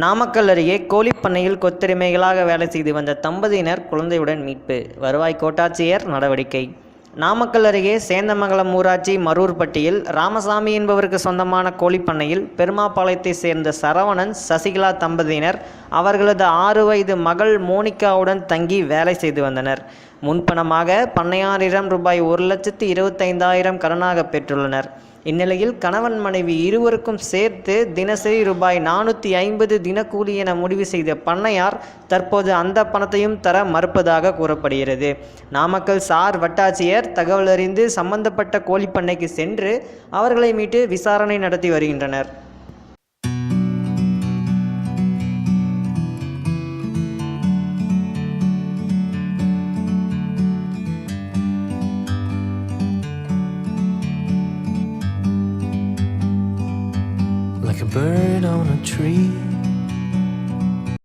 நாமக்கல் அருகே கோழிப்பண்ணையில் கொத்தடிமைகளாக வேலை செய்து வந்த தம்பதியினர் குழந்தையுடன் மீட்பு. வருவாய் கோட்டாட்சியர் நடவடிக்கை. நாமக்கல் அருகே சேந்தமங்கலம் ஊராட்சி மரூர்பட்டியில் ராமசாமி என்பவருக்கு சொந்தமான கோழிப்பண்ணையில் பெருமாபாளையத்தை சேர்ந்த சரவணன், சசிகலா தம்பதியினர் அவர்களது 6 வயது மகள் மோனிகாவுடன் தங்கி வேலை செய்து வந்தனர். முன்பணமாக பண்ணையாரிடம் ரூபாய் 1,25,000 கடனாக பெற்றுள்ளனர். இந்நிலையில் கணவன் மனைவி இருவருக்கும் சேர்த்து தினசரி ரூபாய் 450 தினக்கூலி என முடிவு செய்த பண்ணையார் தற்போது அந்த பணத்தையும் தர மறுப்பதாக கூறப்படுகிறது. நாமக்கல் சார் வட்டாட்சியர் தகவல் அறிந்து சம்பந்தப்பட்ட கோழிப்பண்ணைக்கு சென்று அவர்களை மீட்டு விசாரணை நடத்தி வருகின்றனர். Like a bird on a tree.